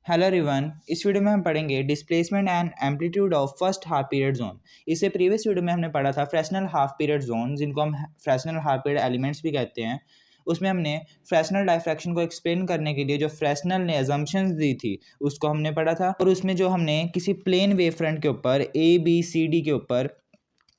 Hello everyone. इस video में हम पढ़ेंगे displacement and amplitude of first half period zone. इससे प्रीवियस वीडियो में हमने पढ़ा था फ्रैक्शनल हाफ पीरियड जोन, जिनको हम फ्रैक्शनल हाफ पीरियड एलिमेंट्स भी कहते हैं। उसमें हमने फ्रैक्शनल डायफ्रैक्शन को एक्सप्लेन करने के लिए जो फ्रैक्शनल ने अजम्पशंस दी थी उसको हमने पढ़ा था। और उसमें जो हमने किसी प्लेन वेव फ्रंट के ऊपर ABCD के ऊपर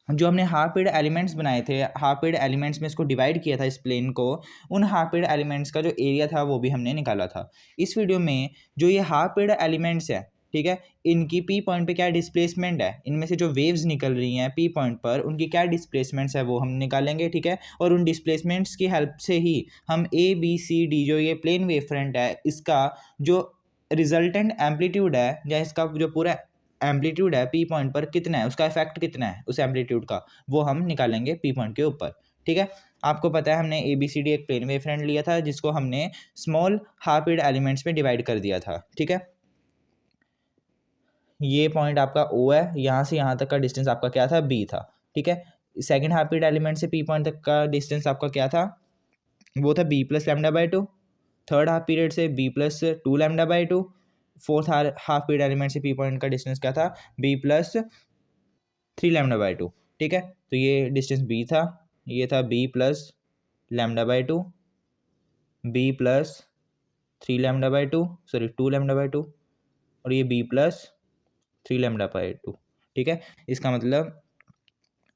जो हमने हाफ पीरियड एलिमेंट्स बनाए थे, हाफ पीरियड एलिमेंट्स में इसको डिवाइड किया था इस प्लेन को, उन हाफ पीरियड एलिमेंट्स का जो एरिया था वो भी हमने निकाला था। इस वीडियो में जो ये हाफ पीरियड एलिमेंट्स है, ठीक है, इनकी पी पॉइंट पे क्या डिस्प्लेसमेंट है, इनमें से जो वेव्स निकल रही हैं पी पॉइंट पर उनकी क्या डिस्प्लेसमेंट्स है वो हम निकालेंगे, ठीक है। और उन डिस्प्लेसमेंट्स की हेल्प से ही हम ABCD जो ये प्लेन वेव फ्रंट है इसका जो रिजल्टेंट एम्पलीट्यूड है या इसका जो पूरा एम्पलीट्यूड है पी पॉइंट पर कितना है, उसका इफेक्ट कितना है उस एम्पलीट्यूड का, वो हम निकालेंगे पी पॉइंट के ऊपर, ठीक है। आपको पता है हमने ABCD एक प्लेन वेव फ्रंट लिया था जिसको हमने स्मॉल हाफ पीरियड एलिमेंट्स में डिवाइड कर दिया था, ठीक है। ये पॉइंट आपका O है, यहाँ से यहाँ तक का डिस्टेंस आपका क्या था, B था, ठीक है। सेकेंड हाफ पीरियड एलिमेंट से पी पॉइंट तक का डिस्टेंस आपका क्या था, वो था B+λ/2। थर्ड हाफ पीरियड से B+2λ/2। Fourth half period element से पी पॉइंट का डिस्टेंस क्या था, B+3λ/2, ठीक है। तो ये डिस्टेंस B था, ये था B+λ/2, B+3λ/2, सॉरी 2λ/2, और ये B+3λ/2, ठीक है। इसका मतलब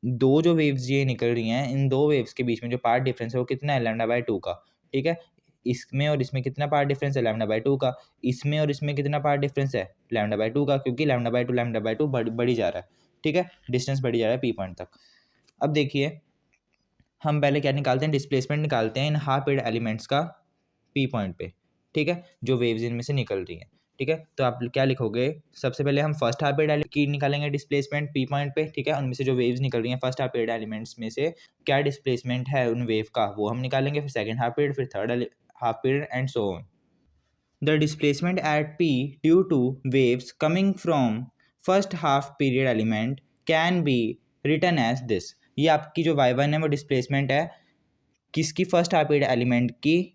दो जो वेव्स ये निकल रही हैं, इन दो वेव्स के बीच में जो पार्ट डिफरेंस है वो कितना है, λ/2 का, ठीक है। इसमें और इसमें कितना पार्ट डिफरेंस है, λ/2 का। इसमें और इसमें कितना पार्ट डिफरेंस है, λ/2 का, क्योंकि λ/2 बढ़ी जा रहा है, ठीक है। डिस्टेंस बढ़ी जा रहा है पी पॉइंट तक। अब देखिए हम पहले क्या निकालते हैं, डिस्प्लेसमेंट निकालते हैं इन हाफ पीरियड एलिमेंट्स का पी पॉइंट पे, ठीक है, जो वेव्स इनमें से निकल रही हैं, ठीक है। तो आप क्या लिखोगे, सबसे पहले हम फर्स्ट हाफ पीरियड की निकालेंगे डिस्प्लेसमेंट पी पॉइंट पे, ठीक है। उनमें से जो वेव्स निकल रही हैं फर्स्ट हाफ पीरियड एलिमेंट्स में से क्या डिस्प्लेसमेंट है उन वेव का, वो हम निकालेंगे। फिर सेकंड हाफ पीरियड, फिर third half period and so on. The displacement at P due to waves coming from first half period element can be written as this। ये आपकी जो y1 है वो डिस्प्लेसमेंट है किसकी, फर्स्ट हाफ पीरियड एलिमेंट की।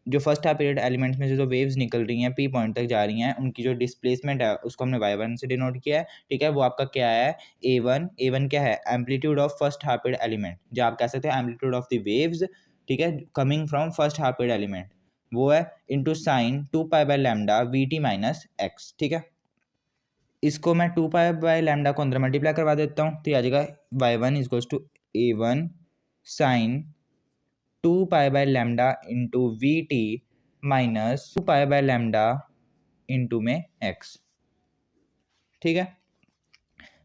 जो फर्स्ट हाफ पीरियड एलिमेंट में से जो वेव्स निकल रही हैं पी पॉइंट तक जा रही हैं, उनकी जो डिस्प्लेसमेंट है उसको हमने y1 से डिनोट किया है, ठीक है। वो आपका क्या है, A1 क्या है, amplitude of first half period element, जो आप कह सकते हैं एम्पलीट्यूड ऑफ द वेव्स, ठीक है, coming from first half period element, वो है into sine 2π/λ VT minus X, ठीक है। इसको मैं 2π/λ को अंदर मल्टीप्लाई करवा देता हूँ, तो ये आ जाएगा y1 equals to A1 sine 2π/λ into VT minus 2π/λ into में x, ठीक है।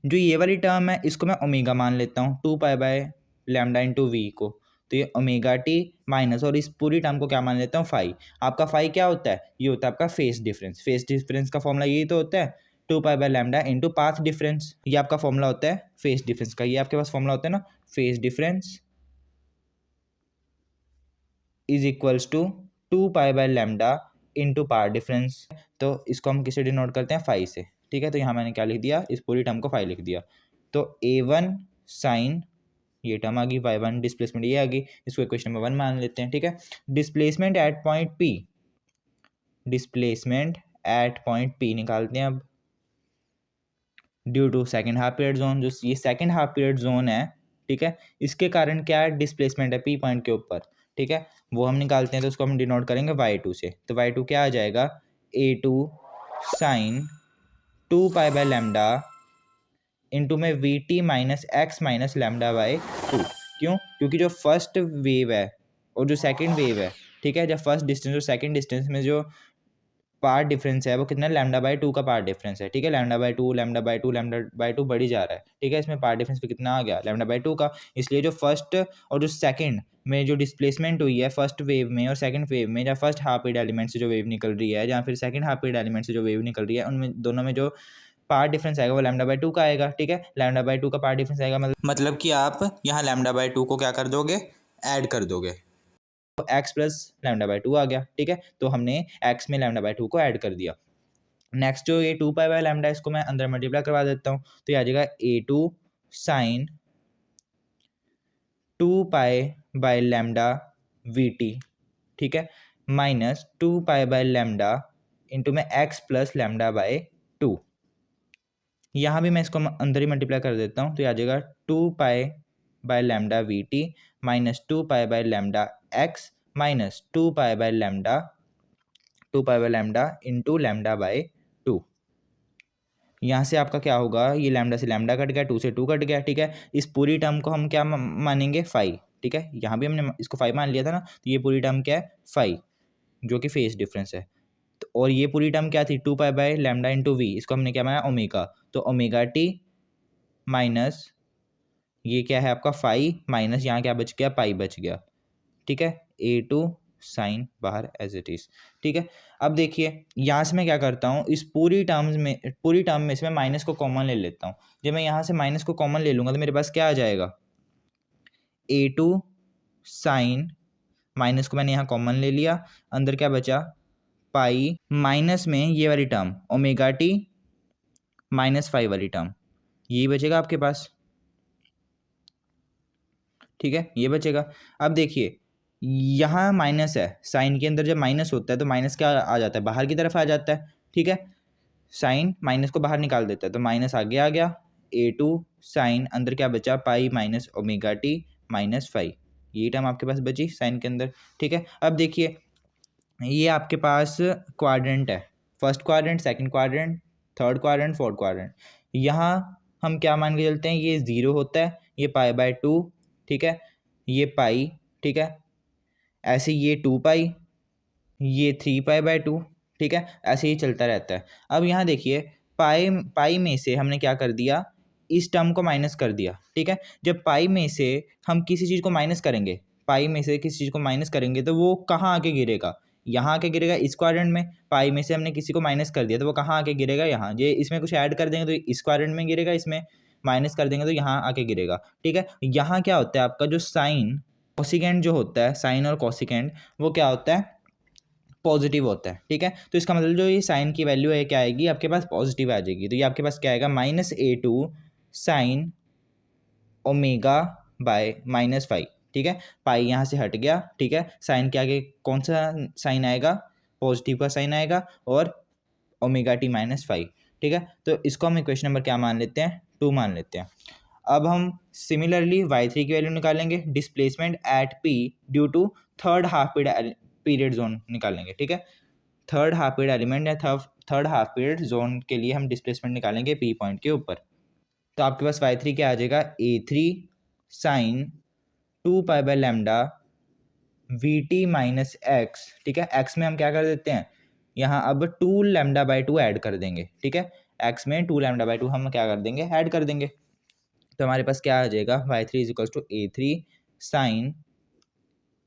जो ये वाली टर्म है इसको मैं ओमेगा मान लेता हूँ, 2π/λ इंटू वी को, तो ये ओमेगा टी माइनस, और इस पूरी टर्म को क्या मान लेता हूँ, फाई। आपका फाई क्या होता है, ये होता है आपका फेस डिफरेंस। फेस डिफरेंस का फॉर्मूला यही तो होता है, 2π/λ इंटू पाथ डिफरेंस, ये आपका फॉर्मूला होता है फेस डिफरेंस का। ये आपके पास फॉर्मूला होता है ना, phase difference is equals to 2π/λ into part difference. तो इसको हम किसे डिनोट करते हैं, फाई से, ठीक है। तो यहाँ मैंने क्या लिख दिया, इस पूरी टर्म को फाई लिख दिया। तो A1 साइन, ये टर्म आ गई, y1 डिस्प्लेसमेंट ये आ गई, इसको इक्वेशन नंबर 1 मान लेते हैं, ठीक है। Displacement at point P, displacement at point P निकालते हैं अब, due to second half period zone, जो ये सेकेंड हाफ पीरियड जोन है, ठीक है, इसके कारण क्या डिस्प्लेसमेंट है पी पॉइंट के ऊपर, ठीक है, वो हम निकालते हैं। तो उसको हम डिनोट करेंगे y2 से। तो y2 क्या आ जाएगा, A2 साइन 2π/λ इंटू में VT माइनस एक्स माइनस λ/2। क्यों, क्योंकि जो फर्स्ट वेव है और जो सेकंड वेव है, ठीक है, जब फर्स्ट डिस्टेंस और सेकंड डिस्टेंस में जो पार्ट डिफरेंस है वो कितना, λ/2 का पार्ट डिफरेंस है, ठीक है। λ/2 बढ़ी जा रहा है, ठीक है। इसमें पार्ट डिफरेंस पे कितना आ गया, λ/2 का। इसलिए जो फर्स्ट और जो सेकंड में जो डिस्प्लेसमेंट हुई है फर्स्ट वेव में और सेकंड वेव में, या फर्स्ट हाफ पीरियड एलिमेंट से जो वेव निकल रही है या फिर सेकंड हाफ पीरियड एलिमेंट से जो वेव निकल रही है, उनमें दोनों में जो पार्ट डिफरेंस आएगा वो λ/2 का आएगा, ठीक है। λ/2 का पार्ट डिफरेंस आएगा, मतलब कि आप यहाँ λ/2 को क्या कर दोगे, ऐड कर दोगे, तो x प्लस λ/2 आ गया, ठीक है। तो हमने x में λ/2 को ऐड कर दिया। नेक्स्ट जो ये 2π/λ इसको मैं अंदर मल्टीप्लाई करवा देता हूँ, तो ये आ जाएगा A2 साइन 2π/λ VT, ठीक है, माइनस 2π/λ इंटू में एक्स प्लस लैम्डा बाय 2। यहाँ भी मैं इसको अंदर ही मल्टीप्लाई कर देता हूँ, तो ये आ जाएगा 2 pi by lambda V T minus 2 pi by lambda x minus 2 pi by lambda into lambda by 2। यहाँ से आपका क्या होगा, ये लैम्डा से लैम्डा कट गया, 2 से 2 कट गया, ठीक है। इस पूरी टर्म को हम क्या मानेंगे, 5, ठीक है। यहाँ भी हमने इसको 5 मान लिया था ना, तो ये पूरी टर्म क्या है, 5, जो कि फेस डिफरेंस है। तो और ये पूरी टर्म क्या थी, 2 pi by lambda into V, इसको हमने क्या माना, ओमेगा। तो ओमेगा टी माइनस ये क्या है आपका 5 माइनस यहाँ क्या बच गया, पाई बच गया, ठीक है। A2 साइन बाहर एज इट इज, ठीक है। अब देखिए यहाँ से मैं क्या करता हूँ, इस पूरी टर्म में से मैं माइनस को कॉमन ले लेता हूँ। जब मैं यहाँ से माइनस को कॉमन ले लूँगा तो मेरे पास क्या आ जाएगा, A2 साइन, माइनस को मैंने यहाँ कॉमन ले लिया, अंदर क्या बचा, पाई माइनस में ये वाली टर्म ओमेगा टी माइनस 5 वाली टर्म, यही बचेगा आपके पास, ठीक है, ये बचेगा। अब देखिए यहाँ माइनस है, साइन के अंदर जब माइनस होता है तो माइनस क्या आ जाता है, बाहर की तरफ आ जाता है, ठीक है। साइन माइनस को बाहर निकाल देता है, तो माइनस आगे आ गया, A2 साइन, अंदर क्या बचा, pi minus omega T minus 5, ये टर्म आपके पास बची साइन के अंदर, ठीक है। अब देखिए ये आपके पास क्वाड्रेंट है, first quadrant, second quadrant, third quadrant, fourth quadrant. यहाँ हम क्या मान के चलते हैं, ये 0 होता है, ये पाई बाय 2, ठीक है, ये पाई, ठीक है, ऐसे ये 2 पाई, ये 3 पाई बाय 2, ठीक है, ऐसे ही चलता रहता है। अब यहाँ देखिए पाई में से हमने क्या कर दिया, इस टर्म को माइनस कर दिया, ठीक है। जब पाई में से हम किसी चीज़ को माइनस करेंगे, पाई में से किसी चीज़ को माइनस करेंगे तो वो कहाँ आके गिरेगा, यहाँ आके गिरेगा इस क्वाड्रेंट में। पाई में से हमने किसी को माइनस कर दिया तो वो कहाँ आके गिरेगा, यहाँ। ये इसमें कुछ ऐड कर देंगे तो इस क्वाड्रेंट में गिरेगा, इसमें माइनस कर देंगे तो यहाँ आके गिरेगा, ठीक है। यहाँ क्या होता है आपका जो साइन कॉसिकेंट जो होता है, साइन और कॉसिकेंट, वो क्या होता है, पॉजिटिव होता है, ठीक है। तो इसका मतलब जो ये साइन की वैल्यू है क्या आएगी आपके पास, पॉजिटिव आ जाएगी। तो ये आपके पास क्या आएगा, minus A2 sine omega by minus 5, ठीक है। पाई यहाँ से हट गया, ठीक है। साइन के आगे कौन सा साइन आएगा, पॉजिटिव का साइन आएगा, और ओमेगा टी माइनस 5, ठीक है। तो इसको हम इक्वेशन नंबर क्या मान लेते हैं, 2 मान लेते हैं। अब हम सिमिलरली y3 की वैल्यू निकालेंगे, displacement at p due to third half period zone निकालेंगे, ठीक है। थर्ड हाफ पीरियड एलिमेंट या थर्ड हाफ पीरियड जोन के लिए हम डिस्प्लेसमेंट निकालेंगे p पॉइंट के ऊपर। तो आपके पास y3 क्या आ जाएगा, A3 sine 2 pi by lambda V T minus X, ठीक है। एक्स में हम क्या कर देते हैं, यहाँ अब 2 लैम्डा बाई 2 ऐड कर देंगे, ठीक है। एक्स में 2 लैम्डा बाई 2 हम क्या कर देंगे, ऐड कर देंगे। तो हमारे पास क्या आ जाएगा, y3 is equals to A3 sine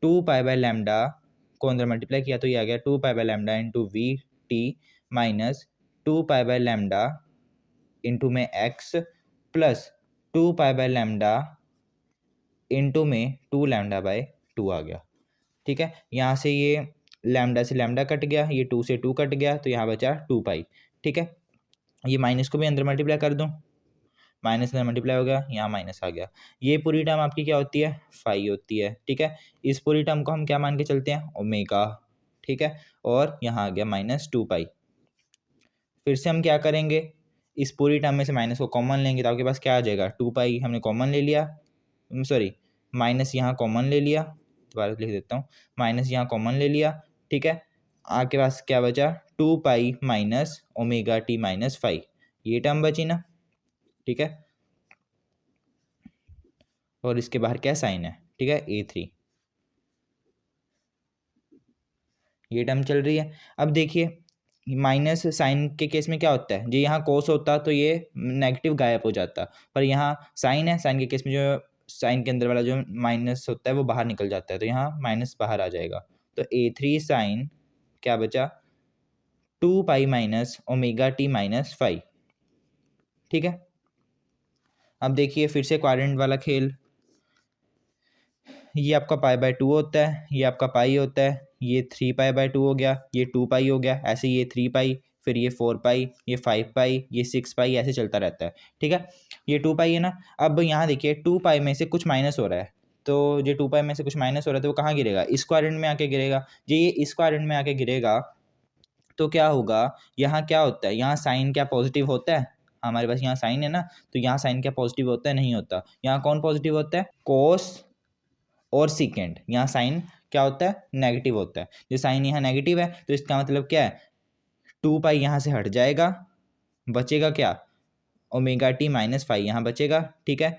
2 pi by lambda को अंदर मल्टीप्लाई किया तो ये आ गया 2 pi by lambda into V T minus 2 pi by lambda into में x plus 2 pi by lambda into में 2 लैम्डा बाय 2 आ गया, ठीक है। यहाँ से ये लैम्डा से लैम्डा कट गया, ये 2 से 2 कट गया, तो यहाँ बचा 2 पाई, ठीक है। ये माइनस को भी अंदर मल्टीप्लाई कर दूँ, माइनस में मल्टीप्लाई हो गया, यहाँ माइनस आ गया। ये पूरी टर्म आपकी क्या होती है, 5 होती है, ठीक है। इस पूरी टर्म को हम क्या मान के चलते हैं, ओमेगा, ठीक है। और यहाँ आ गया माइनस 2 पाई। फिर से हम क्या करेंगे, इस पूरी टर्म में से माइनस को कॉमन लेंगे तो आपके पास क्या आ जाएगा, 2 पाई हमने कॉमन ले लिया, सॉरी माइनस यहाँ कॉमन ले लिया, दोबारा लिख देता हूँ, माइनस यहाँ कॉमन ले लिया, ठीक है। आपके पास क्या बचा, 2 pi minus omega T minus 5, ये टर्म बची ना, ठीक है। और इसके बाहर क्या साइन है, ठीक है, A3, ये टर्म चल रही है। अब देखिए माइनस साइन के केस में क्या होता है, जो यहाँ कोस होता तो ये नेगेटिव गायब हो जाता, पर यहाँ साइन है, साइन के केस में जो साइन के अंदर वाला जो माइनस होता है वो बाहर निकल जाता है, तो यहाँ माइनस बाहर आ जाएगा। तो A3 साइन क्या बचा, 2 pi minus omega T minus 5, ठीक है। अब देखिए फिर से क्वाड्रेंट वाला खेल, ये आपका पाई बाय 2 होता है, ये आपका पाई होता है, ये 3 पाई बाय 2 हो गया, ये 2 पाई हो गया, ऐसे ये 3 पाई, फिर ये 4 पाई, ये 5 पाई, ये 6 पाई, ऐसे चलता रहता है, ठीक है। ये 2 पाई है ना। अब यहाँ देखिए 2 पाई में से कुछ माइनस हो रहा है, तो ये 2 पाई में से कुछ माइनस हो रहा है तो वो कहाँ गिरेगा, इस क्वाड्रेंट में आके गिरेगा। ये इस क्वाड्रेंट में आके गिरेगा तो क्या होगा, यहाँ क्या होता है, यहाँ साइन क्या पॉजिटिव होता है, हमारे पास यहाँ साइन है ना, तो यहाँ साइन क्या पॉजिटिव होता है, नहीं होता। यहाँ कौन पॉजिटिव होता है, कोस और सीकेंड। यहाँ साइन क्या होता है, नेगेटिव होता है। जो साइन यहाँ नेगेटिव है तो इसका मतलब क्या है, 2 पाई यहाँ से हट जाएगा, बचेगा क्या, ओमेगा टी माइनस फाइव यहाँ बचेगा, ठीक है।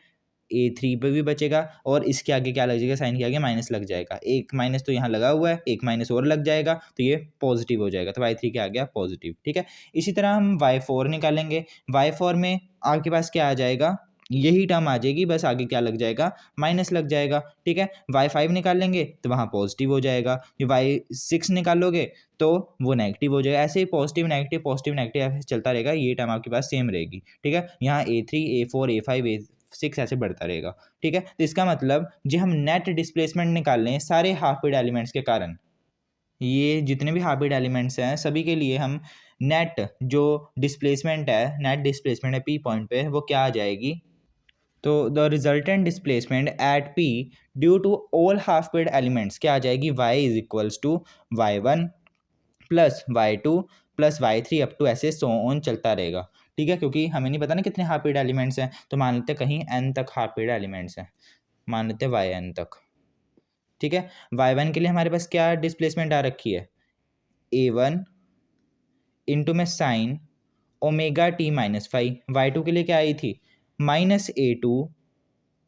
A3 पे भी बचेगा और इसके आगे क्या लग जाएगा, साइन के आगे माइनस लग जाएगा, एक माइनस तो यहाँ लगा हुआ है, एक माइनस और लग जाएगा तो ये पॉजिटिव हो जाएगा, तो y3 क्या आ गया, पॉजिटिव, ठीक है। इसी तरह हम y4 निकालेंगे। y4 में आपके पास क्या आ जाएगा, यही टर्म आ जाएगी, बस आगे क्या लग जाएगा, माइनस लग जाएगा, ठीक है। y5 निकालेंगे तो वहाँ पॉजिटिव हो जाएगा, y6 निकालोगे तो वो नेगेटिव हो जाएगा। ऐसे ही पॉजिटिव नेगेटिव ऐसे चलता रहेगा, ये टर्म आपके पास सेम रहेगी, ठीक है। यहाँ A3 A4 A5 A6 ऐसे बढ़ता रहेगा, ठीक है। तो इसका मतलब जो हम नेट डिस्प्लेसमेंट निकाल लें सारे हाफ पीरियड एलिमेंट्स के कारण, ये जितने भी हाफ पीरियड एलिमेंट्स हैं सभी के लिए हम नेट जो डिस्प्लेसमेंट है, नेट डिस्प्लेसमेंट है P पॉइंट पे, वो क्या आ जाएगी, तो the resultant displacement at P due to all half period elements क्या आ जाएगी, y is equals to y1 plus y2 plus y3 up to ऐसे सो ऑन चलता रहेगा, ठीक है। क्योंकि हमें नहीं पता ना कितने हाफ पीरियड एलिमेंट्स हैं, तो मान लेते हैं कहीं n तक हाफ पीरियड एलिमेंट्स हैं, मान लेते हैं yn तक, ठीक है। y1 के लिए हमारे पास क्या डिस्प्लेसमेंट आ रखी है, a1 इंटू में sign omega T minus five, y2 के लिए क्या आई थी, माइनस a2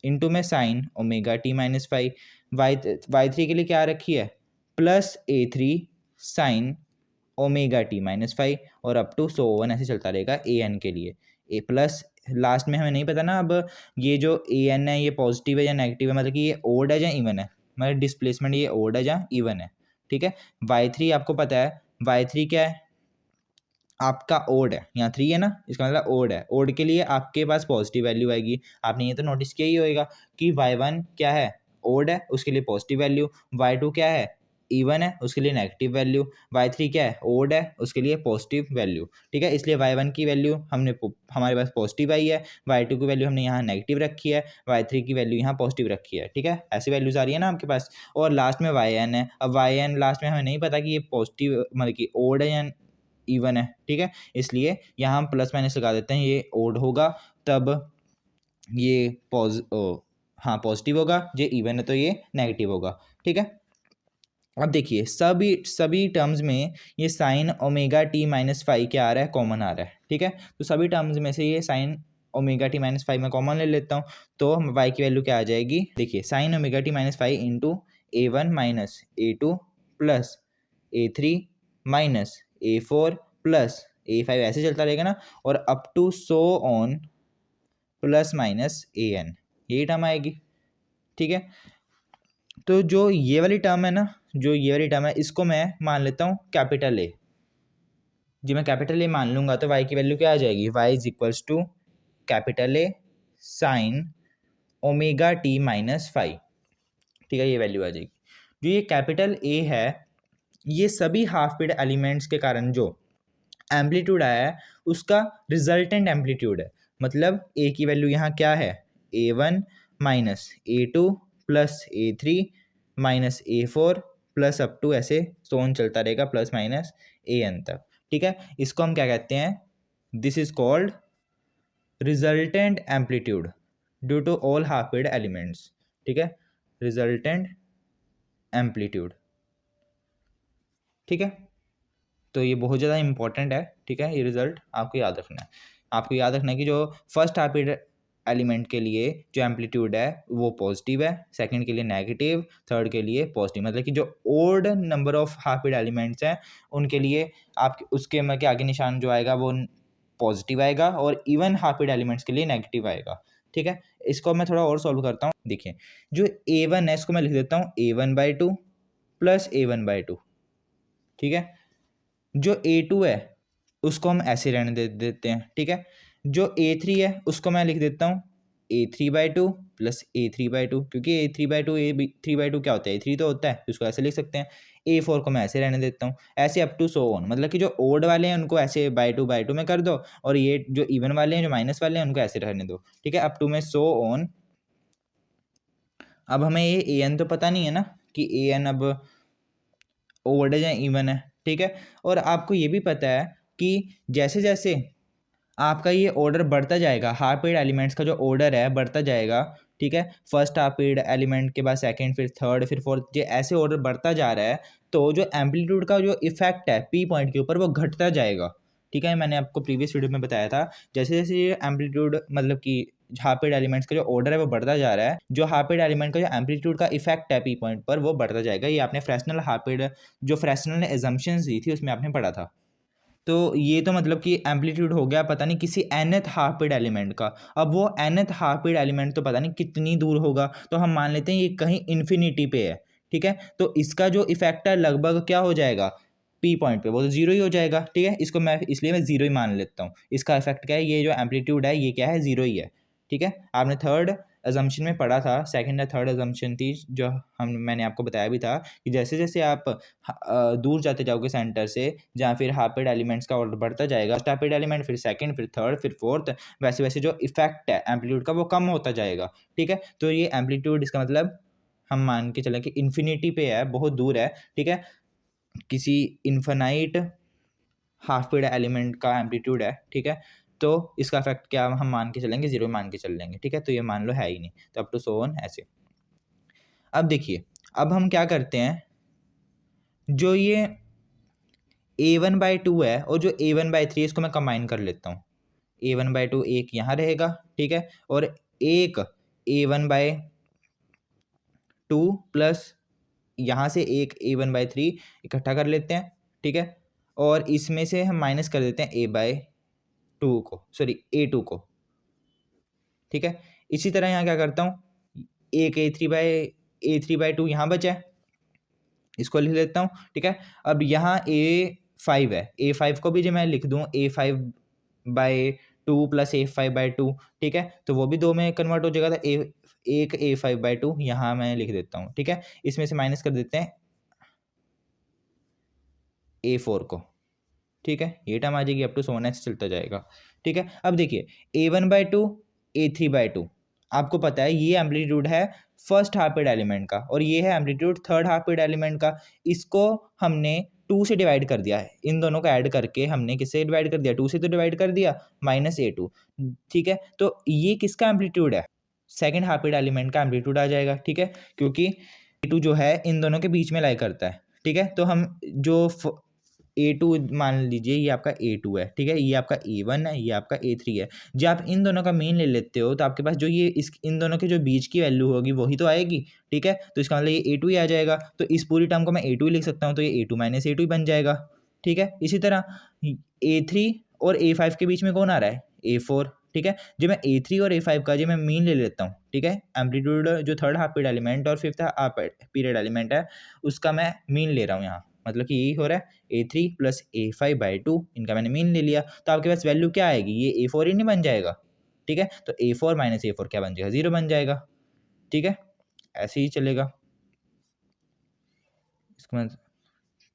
इंटू में sign omega T minus five, y3 के लिए क्या रखी है, plus a3 sign omega T minus five, और अप टू सो वन ऐसे चलता रहेगा an के लिए। ए प्लस लास्ट में हमें नहीं पता ना, अब ये जो an है ये पॉजिटिव है या नेगेटिव है, मतलब कि ये ओड है या इवन है, मतलब डिस्प्लेसमेंट ये ओड है या इवन है, ठीक है। y3 आपको पता है, y3 क्या है, आपका ओड है, यहाँ 3 है ना, इसका मतलब ओड है, ओड के लिए आपके पास पॉजिटिव वैल्यू आएगी। आपने ये तो नोटिस किया ही होगा कि y1 क्या है, ओड है, उसके लिए पॉजिटिव वैल्यू, y2 क्या है, इवन है, उसके लिए नेगेटिव वैल्यू, y3 क्या है, ओड है, उसके लिए पॉजिटिव वैल्यू, ठीक है। इसलिए y1 की वैल्यू हमारे पास पॉजिटिव आई है, y2 की वैल्यू हमने यहाँ नेगेटिव रखी है, y3 की वैल्यू यहाँ पॉजिटिव रखी है, ठीक है। ऐसी वैल्यूज आ रही है ना आपके पास, और लास्ट में yn है। अब yn लास्ट में हमें नहीं पता कि ये पॉजिटिव मतलब कि ओड है या इवन है, ठीक है। इसलिए यहाँ हम प्लस माइनस लगा देते हैं, ये ओड होगा तब ये हाँ पॉजिटिव होगा, ये इवन है तो ये नेगेटिव होगा, ठीक है। अब देखिए सभी टर्म्स में ये sign omega T minus five क्या आ रहा है, कॉमन आ रहा है, ठीक है। तो सभी टर्म्स में से ये sign omega T minus five में कॉमन ले लेता हूँ, तो y की वैल्यू क्या आ जाएगी, देखिए sine omega T minus five into A1 minus A2 plus A3 minus A4 plus A5 ऐसे चलता रहेगा ना, और up to so on plus minus an, यही टर्म आएगी, ठीक है। तो जो ये वाली टर्म है ना, जो ये वाली टर्म है, इसको मैं मान लेता हूँ कैपिटल ए, जी मैं कैपिटल ए मान लूंगा तो y की वैल्यू क्या आ जाएगी, y is equals to capital A sine omega T minus five, ठीक है, ये वैल्यू आ जाएगी। जो ये कैपिटल ए है, ये सभी हाफ पीरियड एलिमेंट्स के कारण जो एम्पलीट्यूड आया है उसका रिजल्टेंट एम्पलीट्यूड है। मतलब ए की वैल्यू यहाँ क्या है, A1 minus A2 plus A3 minus A4 plus up to ऐसे सोन चलता रहेगा प्लस माइनस an तक, ठीक है। इसको हम क्या कहते हैं, this is called resultant amplitude due to all half period elements, ठीक है, रिजल्टेंट एम्पलीट्यूड, ठीक है। तो ये बहुत ज़्यादा इंपॉर्टेंट है, ठीक है। ये रिजल्ट आपको याद रखना है, आपको याद रखना है कि जो फर्स्ट हाफ पीरियड एलिमेंट के लिए जो एम्पलीट्यूड है वो पॉजिटिव है, सेकंड के लिए नेगेटिव, थर्ड के लिए पॉजिटिव, मतलब कि जो odd number of half period elements हैं उनके लिए आप उसके मतलब के आगे निशान जो आएगा वो पॉजिटिव आएगा, और इवन हाफ पीरियड एलिमेंट्स के लिए नेगेटिव आएगा, ठीक है। इसको मैं थोड़ा और सॉल्व करता हूँ, देखिए जो A1 है इसको मैं लिख देता हूँ A1/2 प्लस A1/2, ठीक है। जो A2 है उसको हम ऐसे रहने देते हैं, ठीक है। जो A3 है उसको मैं लिख देता हूँ A3/2 प्लस A3/2, क्योंकि A3/2 A3/2 क्या होता है, A3 तो होता है, उसको ऐसे लिख सकते हैं। A4 को मैं ऐसे रहने देता हूँ, ऐसे अप टू सो ऑन, मतलब कि जो ओड वाले हैं उनको ऐसे बाय टू में कर दो, और ये जो इवन वाले हैं जो माइनस वाले हैं उनको ऐसे रहने दो, ठीक है, अप टू में सो ऑन। अब हमें ये an तो पता नहीं है ना कि an अब ओड है या इवन है, ठीक है। और आपको ये भी पता है कि जैसे जैसे आपका ये ऑर्डर बढ़ता जाएगा, हाफ पीरियड एलिमेंट्स का जो ऑर्डर है बढ़ता जाएगा, ठीक है। फर्स्ट हाफ पीरियड एलिमेंट के बाद सेकंड, फिर थर्ड, फिर फोर्थ, ये ऐसे ऑर्डर बढ़ता जा रहा है, तो जो एम्पलीट्यूड का जो इफेक्ट है पी पॉइंट के ऊपर वो घटता जाएगा, ठीक है। मैंने आपको प्रीवियस वीडियो में बताया था, जैसे जैसे ये एम्पलीट्यूड मतलब कि हाफ पीरियड एलिमेंट्स का जो ऑर्डर है वो बढ़ता जा रहा है, जो हाफ पीरियड एलिमेंट का जो एम्पलीट्यूड का इफेक्ट है पी पॉइंट पर वो बढ़ता जाएगा। ये आपने फ्रेस्नेल हाफ पीरियड जो फ्रेस्नेल ने एजम्पशंस दी थी उसमें आपने पढ़ा था। तो ये तो मतलब कि एम्पलीट्यूड हो गया पता नहीं किसी nth हाफ पीरियड एलिमेंट का। अब वो nth हाफ पीरियड एलिमेंट तो पता नहीं कितनी दूर होगा, तो हम मान लेते हैं ये कहीं इन्फिनिटी पे है, ठीक है। तो इसका जो इफेक्ट है लगभग क्या हो जाएगा पी पॉइंट पे, वो तो जीरो ही हो जाएगा, ठीक है। इसको मैं इसलिए मैं जीरो ही मान लेता हूँ। इसका इफेक्ट क्या है, ये जो एम्पलीट्यूड है ये क्या है, जीरो ही है, ठीक है। आपने थर्ड अजम्पशन में पढ़ा था, सेकंड या थर्ड अजम्पशन थी जो मैंने आपको बताया भी था कि जैसे जैसे आप दूर जाते जाओगे सेंटर से, जहाँ फिर हाफ पीरियड एलिमेंट्स का ऑर्डर बढ़ता जाएगा, फर्स्ट हाफ पीरियड एलिमेंट, फिर सेकंड, फिर थर्ड, फिर फोर्थ, वैसे वैसे जो इफेक्ट है एम्पलीट्यूड का वो कम होता जाएगा, ठीक है। तो ये एम्पलीट्यूड इसका मतलब हम मान के चलें कि इन्फिनिटी पे है, बहुत दूर है, ठीक है। किसी इन्फिनाइट हाफ पीरियड एलिमेंट का एम्पलीट्यूड है, ठीक है। तो इसका इफेक्ट क्या हम मान के चलेंगे, जीरो मान के चल लेंगे, ठीक है। तो ये मान लो है ही नहीं, तो अप टू सो ऑन ऐसे। अब देखिए, अब हम क्या करते हैं, जो ये a1/2 है और जो a1/3 इसको मैं कंबाइन कर लेता हूँ। a1/2 एक यहाँ रहेगा, ठीक है। और एक a1/2 प्लस यहाँ से एक a1/3 इकट्ठा कर लेते हैं, ठीक है। और इसमें से हम माइनस कर देते हैं a/2 को, सॉरी a2 को, ठीक है। इसी तरह यहाँ क्या करता हूँ, एक a3/2 यहाँ बचा है, इसको लिख लेता हूँ, ठीक है। अब यहाँ a5 है, a5 को भी जो मैं लिख दूँ a5/2 प्लस a5/2, ठीक है। तो वो भी दो में कन्वर्ट हो जाएगा, तो एक a5/2 यहाँ मैं लिख देता हूँ, ठीक है। इसमें से माइनस कर देते हैं a4 को, ठीक है। ये टर्म आ जाएगी, अप टू सो ऑन ऐसे चलता जाएगा, ठीक है। अब देखिए a1/2 a3/2, आपको पता है ये एम्पलीट्यूड है फर्स्ट हाफ पीरियड एलिमेंट का और ये है amplitude third half period element का। इसको हमने 2 से डिवाइड कर दिया है, इन दोनों को ऐड करके हमने किससे डिवाइड कर दिया, 2 से तो डिवाइड कर दिया, माइनस a2, ठीक है। तो ये किसका एम्पलीट्यूड है, सेकेंड हाफ पीरियड एलिमेंट का एम्पलीट्यूड आ जाएगा, ठीक है। क्योंकि a2 जो है इन दोनों के बीच में लाई करता है, ठीक है। तो हम जो a2 मान लीजिए ये आपका a2 है, ठीक है। ये आपका a1 है, ये आपका a3 है। जब आप इन दोनों का मीन ले लेते हो तो आपके पास जो ये इन दोनों के जो बीच की वैल्यू होगी वही तो आएगी, ठीक है। तो इसका मतलब ये a2 ही आ जाएगा, तो इस पूरी टर्म को मैं a2 ही लिख सकता हूँ, तो ये a2 माइनस a2 ही बन जाएगा, ठीक है। इसी तरह a3 और a5 के बीच में कौन आ रहा है, a4, ठीक है। जो मैं a3 और a5 का जो मैं मीन ले लेता हूँ, ठीक है। एम्पलीट्यूड जो थर्ड हाफ पीरियड एलिमेंट और फिफ्थ हाफ पीरियड एलिमेंट है उसका मैं मीन ले रहा हूँ यहाँ, मतलब कि यही हो रहा है a3 प्लस a5/2, इनका मैंने मीन ले लिया, तो आपके पास वैल्यू क्या आएगी, ये a4 ही नहीं बन जाएगा, ठीक है। तो a4 माइनस a4 क्या बन जाएगा, जीरो बन जाएगा, ठीक है। ऐसे ही चलेगा, इसको मैं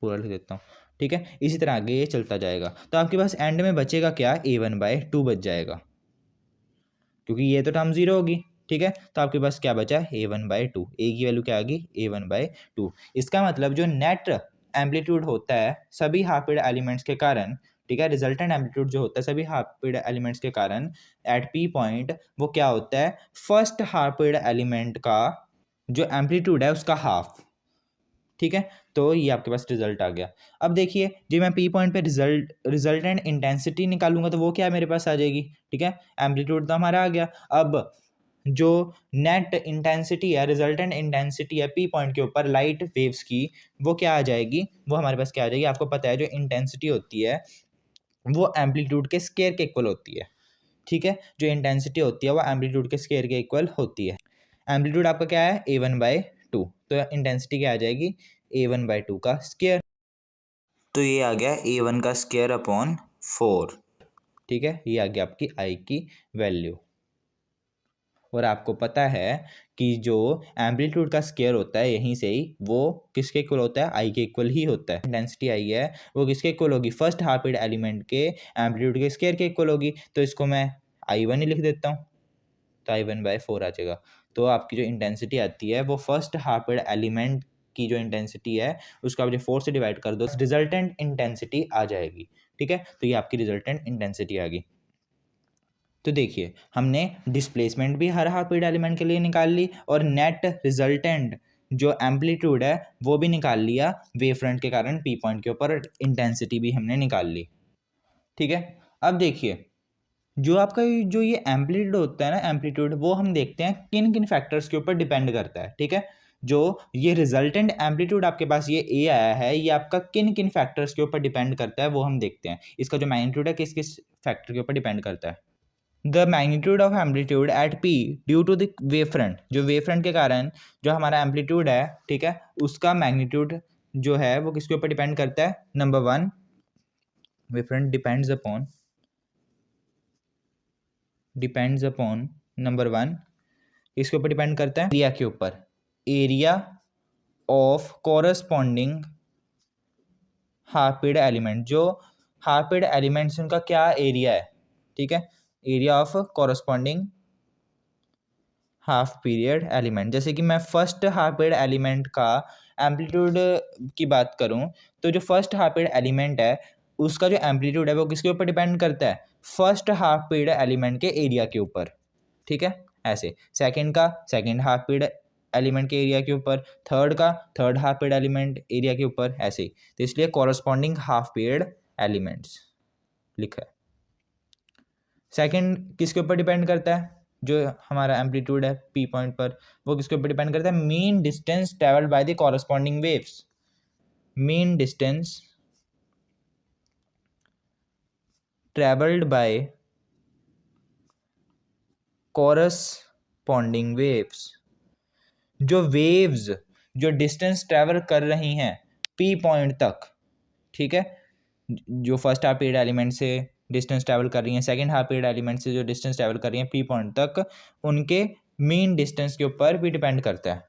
पूरा लिख देता हूँ, ठीक है। इसी तरह आगे ये चलता जाएगा, तो आपके पास एंड में बचेगा क्या, a1/2 बच जाएगा, क्योंकि ये तो टर्म जीरो होगी, ठीक है। तो आपके पास क्या बचा, a1/2, a की वैल्यू क्या आ गई, a1/2। इसका मतलब जो नेट एम्पलीट्यूड होता है सभी हाफ पीरियड एलिमेंट्स के कारण, ठीक है, रिजल्टेंट एम्पलीट्यूड जो होता है सभी हाफ पीरियड एलिमेंट्स के कारण एट पी पॉइंट, वो क्या होता है, फर्स्ट हाफ पीरियड एलिमेंट का जो एम्पलीट्यूड है उसका हाफ, ठीक है। तो ये आपके पास रिजल्ट आ गया। अब देखिए जो मैं पी पॉइंट पे रिजल्टेंट इंटेंसिटी निकालूंगा तो वो क्या मेरे पास आ जाएगी, ठीक है। एम्पलीट्यूड तो हमारा आ गया, अब जो नेट इंटेंसिटी है, रिजल्टेंट इंटेंसिटी है पी पॉइंट के ऊपर लाइट वेव्स की, वो क्या आ जाएगी, वो हमारे पास क्या आ जाएगी, आपको पता है जो इंटेंसिटी होती है वो एम्पलीट्यूड के स्केयर के इक्वल होती है, ठीक है। जो इंटेंसिटी होती है वो एम्पलीट्यूड के स्केयर के इक्वल होती है। एम्पलीट्यूड आपका क्या है, a1/2, तो इंटेंसिटी क्या आ जाएगी, a1/2 का स्केयर, तो ये आ गया a1 का स्केयर अपॉन 4, ठीक है। ये आ गया आपकी आई की वैल्यू। और आपको पता है कि जो एम्पलीट्यूड का स्केयर होता है यहीं से ही वो किसके इक्वल होता है, आई के इक्वल ही होता है। इंटेंसिटी आई है वो किसके इक्वल होगी, फर्स्ट हाफ पीरियड एलिमेंट के एम्पलीट्यूड के स्केयर के इक्वल होगी, तो इसको मैं I1 ही लिख देता हूँ, तो I1/4 आ जाएगा। तो आपकी जो इंटेंसिटी आती है वो फर्स्ट हाफ पीरियड एलिमेंट की जो इंटेंसिटी है उसका आप जो 4 से डिवाइड कर दो, रिजल्टेंट इंटेंसिटी आ जाएगी। ठीक है, तो ये आपकी रिजल्टेंट इंटेंसिटी आ गई। तो देखिए हमने डिस्प्लेसमेंट भी हर हाफ पीरियड एलिमेंट के लिए निकाल ली और नेट रिजल्टेंट जो एम्पलीट्यूड है वो भी निकाल लिया वेव फ्रंट के कारण पी पॉइंट के ऊपर, इंटेंसिटी भी हमने निकाल ली। ठीक है, अब देखिए जो आपका जो ये एम्पलीट्यूड होता है ना, एम्पलीट्यूड वो हम देखते हैं किन किन फैक्टर्स के ऊपर डिपेंड करता है। ठीक है, जो ये रिजल्टेंट एम्पलीट्यूड आपके पास ये ए आया है, ये आपका किन किन फैक्टर्स के ऊपर डिपेंड करता है वो हम देखते हैं। इसका जो मैग्नीट्यूड है किस किस फैक्टर के ऊपर डिपेंड करता है। The magnitude of amplitude at P due to the wave front, जो वेव फ्रंट के कारण जो हमारा एम्पलीट्यूड है, ठीक है, उसका मैग्नीट्यूड जो है वो किसके ऊपर डिपेंड करता है। Number 1, wave front depends upon number 1 इसके ऊपर डिपेंड करता है एरिया के ऊपर, area of corresponding half period element. जो हाफ पीरियड एलिमेंट्स उनका क्या एरिया है, ठीक है, area of corresponding half period element. जैसे कि मैं फर्स्ट हाफ पीरियड एलिमेंट का एम्पलीट्यूड की बात करूं, तो जो फर्स्ट हाफ पीरियड एलिमेंट है उसका जो एम्पलीट्यूड है वो किसके ऊपर डिपेंड करता है, फर्स्ट हाफ पीरियड एलिमेंट के एरिया के ऊपर। ठीक है, ऐसे सेकंड का सेकंड हाफ पीरियड एलिमेंट के एरिया के ऊपर, थर्ड का third half period element area के ऊपर, ऐसे ही। तो इसलिए कॉरस्पॉन्डिंग हाफ पीरियड एलिमेंट्स लिखा है। सेकंड किसके ऊपर डिपेंड करता है, जो हमारा एम्पलीट्यूड है पी पॉइंट पर वो किसके ऊपर डिपेंड करता है, mean distance travelled by the corresponding waves. Mean distance travelled by corresponding waves. जो वेव्स जो डिस्टेंस ट्रेवल कर रही हैं पी पॉइंट तक, ठीक है, जो फर्स्ट हाफ पीरियड एलिमेंट से डिस्टेंस ट्रैवल कर रही हैं, सेकंड हाफ पीरियड एलिमेंट से जो डिस्टेंस ट्रैवल कर रही हैं पी पॉइंट तक, उनके मीन डिस्टेंस के ऊपर भी डिपेंड करता है।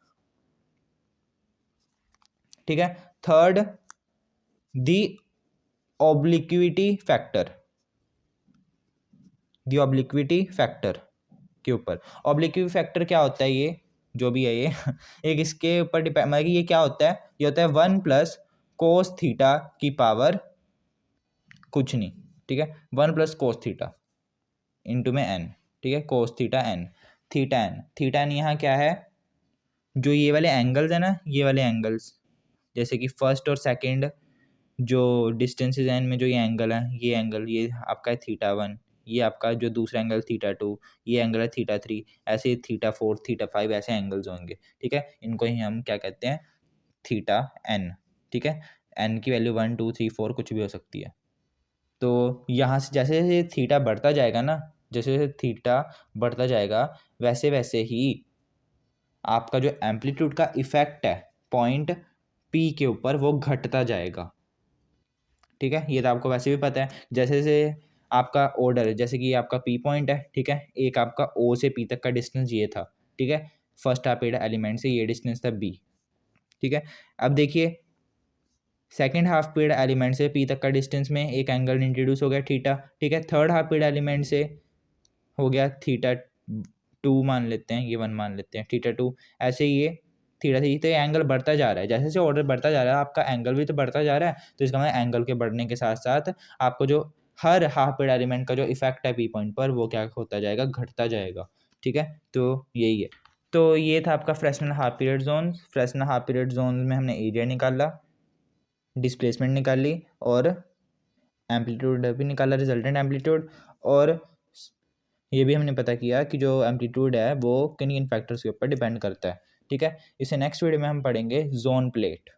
ठीक है, थर्ड दी ऑब्लिक्विटी फैक्टर, दी ऑब्लिक्विटी फैक्टर के ऊपर। ऑब्लिक्विटी फैक्टर क्या होता है, ये जो भी है ये एक इसके ऊपर डिपेंड, मतलब ये क्या होता है, ये होता है 1 प्लस कोस थीटा की पावर कुछ नहीं। ठीक है, 1 प्लस कोस थीटा इंटू में एन। ठीक है, cos theta N, theta N यहाँ क्या है, जो ये वाले एंगल्स है ना, ये वाले एंगल्स, जैसे कि फर्स्ट और सेकंड जो डिस्टेंसेज हैं इनमें जो ये एंगल है, ये एंगल ये आपका है थीटा 1, ये आपका जो दूसरा एंगल थीटा 2, ये एंगल है थीटा 3, ऐसे ही थीटा 4 थीटा 5 ऐसे एंगल्स होंगे। ठीक है, इनको ही हम क्या कहते हैं, थीटा एन। ठीक है, एन की वैल्यू 1 2 3 4 कुछ भी हो सकती है। तो यहाँ से जैसे जैसे थीटा बढ़ता जाएगा ना, जैसे जैसे थीटा बढ़ता जाएगा वैसे वैसे ही आपका जो एम्पलीट्यूड का इफेक्ट है पॉइंट पी के ऊपर वो घटता जाएगा। ठीक है, ये तो आपको वैसे भी पता है। जैसे जैसे आपका ऑर्डर, जैसे कि ये आपका पी पॉइंट है, ठीक है, एक आपका ओ से पी तक का डिस्टेंस ये था। ठीक है, फर्स्ट हाफ पीरियड एलिमेंट से ये डिस्टेंस था बी। ठीक है, अब देखिए सेकेंड हाफ पीरियड एलिमेंट से पी तक का डिस्टेंस में एक एंगल इंट्रोड्यूस हो गया थीटा। ठीक है, थर्ड हाफ पीरियड एलिमेंट से हो गया थीटा 2 मान लेते हैं, ये 1 मान लेते हैं, थीटा 2, ऐसे ही ये थीटा 3। तो ये एंगल बढ़ता जा रहा है, जैसे जैसे ऑर्डर बढ़ता जा रहा है आपका एंगल भी तो बढ़ता जा रहा है। तो इसका मतलब एंगल के बढ़ने के साथ साथ आपको जो हर हाफ पीरियड एलिमेंट का जो इफेक्ट है पी पॉइंट पर वो क्या होता जाएगा, घटता जाएगा। ठीक है, तो यही है। तो ये था आपका Fresnel half period zone. Fresnel half period zone में हमने एरिया निकाला, डिस्प्लेसमेंट निकाल ली और एम्पलीट्यूड भी निकाला, रिजल्टेंट एम्पलीट्यूड। और ये भी हमने पता किया कि जो एम्पलीट्यूड है वो किन किन फैक्टर्स के ऊपर डिपेंड करता है। ठीक है, इसे नेक्स्ट वीडियो में हम पढ़ेंगे जोन प्लेट।